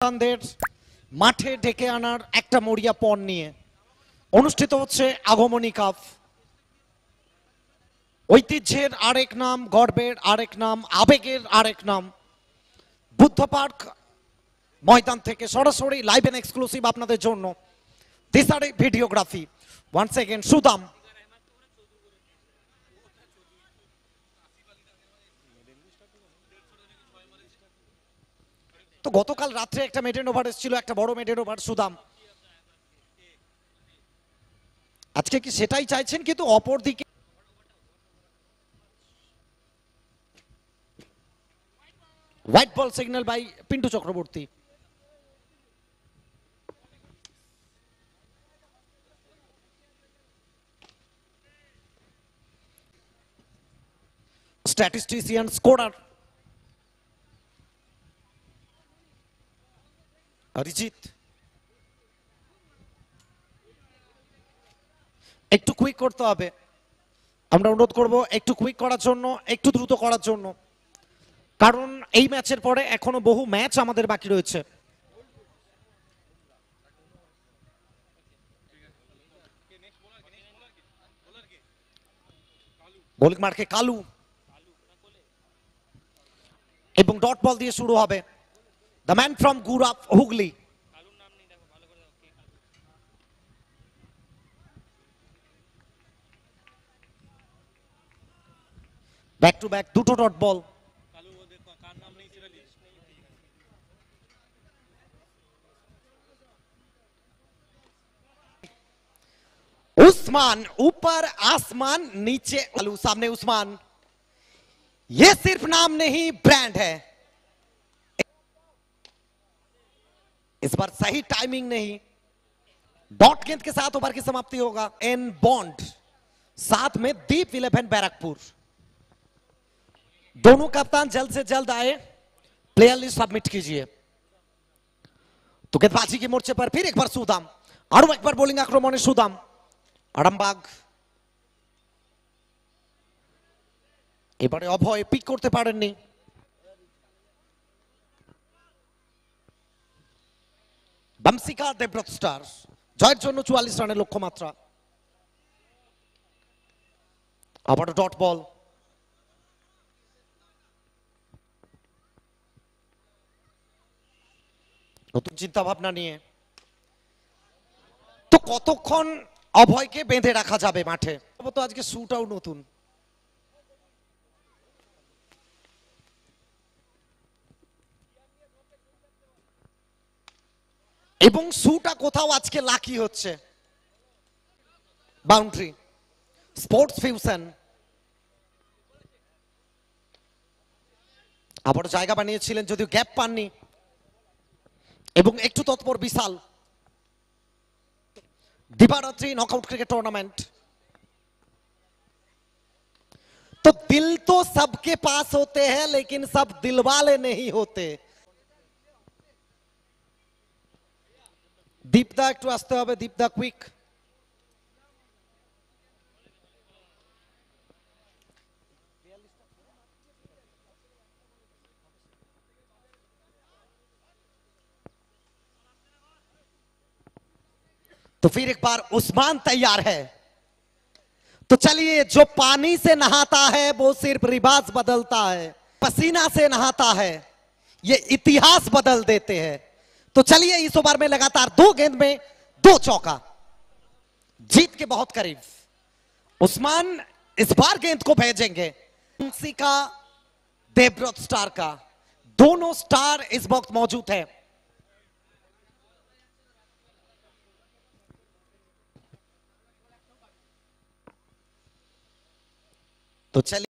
সন্তানদের মাঠে ডেকে আনার একটা মরিয়া পণ নিয়ে অনুষ্ঠিত হচ্ছে আগমনী কাপ। ঐতিহ্যের আরেক নাম, গর্বের আরেক নাম, আবেগের আরেক নাম। বুদ্ধ পার্ক ময়দান থেকে সরাসরি লাইভ এন্ড এক্সক্লুসিভ আপনাদের জন্য দিশারে ভিডিওগ্রাফি। One second Sudam. তো গতকাল রাত্রে একটা মেডেন ওভার এসেছিল, একটা বড় মেডেন ওভার সুদাম। আজকে কি সেটাই চাইছেন? কিন্তু অপর দিকে white ball signal by Pintu Chakraborty. Statistician scorer Arijit. একটু কুইক করতে হবে, আমরা অনুরোধ করব একটু কুইক করার জন্য, একটু দ্রুত করার জন্য, কারণ এই ম্যাচের পরে এখনো বহু ম্যাচ আমাদের বাকি রয়েছে। বোলিং মার্কে কালু এবং ডট বল দিয়ে শুরু হবে। The man from Gurap Hooghly. Back to back দুটো ডট বল। उस्मान ऊपर आसमान नीचे आलू, सामने उस्मान। ये सिर्फ नाम नहीं ब्रांड है। इस बार सही टाइमिंग नहीं। डॉट गेंद के साथ ओवर की समाप्ति होगा। एन बॉन्ड साथ में दीप 11 बैरकपुर। दोनों कप्तान जल्द से जल्द आए, प्लेयर लिस्ट सबमिट कीजिए। तो गेंदबाजी के मोर्चे पर फिर एक बार सुदाम, और एक बार बोलिंग आक्रमण सुदाम। আরামবাগ এবারে অভয় পিক করতে পারেননি। বামসিকা দেবব্রত স্টার জয়ের জন্য 44 রানের লক্ষ্যমাত্রা। আবার ডট বল। নতুন চিন্তা ভাবনা নিয়ে। তো কতক্ষণ অভয়কে বেঁধে রাখা যাবে মাঠে? তো আজকে শুটাও নতুন। এবং শুটা কোথাও আজকে লাকি হচ্ছে। বাউন্ডারি স্পোর্টস ফিউশন আবার জায়গা বানিয়েছিলেন, যদিও গ্যাপ পাননি, এবং একটু তৎপর বিশাল। दिवारात्रि नॉकआउट क्रिकेट टूर्नामेंट। तो दिल तो सबके पास होते हैं, लेकिन सब दिल वाले नहीं होते। दीपदा একটু আসতে হবে, দীপদা কুইক। तो फिर एक बार उस्मान तैयार है। तो चलिए, जो पानी से नहाता है वो सिर्फ रिवाज बदलता है, पसीना से नहाता है ये इतिहास बदल देते हैं। तो चलिए, इस ओवर में लगातार 2 गेंद में 2 चौका, जीत के बहुत करीब। उस्मान इस बार गेंद को भेजेंगे। का देवव्रत स्टार का, दोनों स्टार इस वक्त मौजूद है। तो चलिए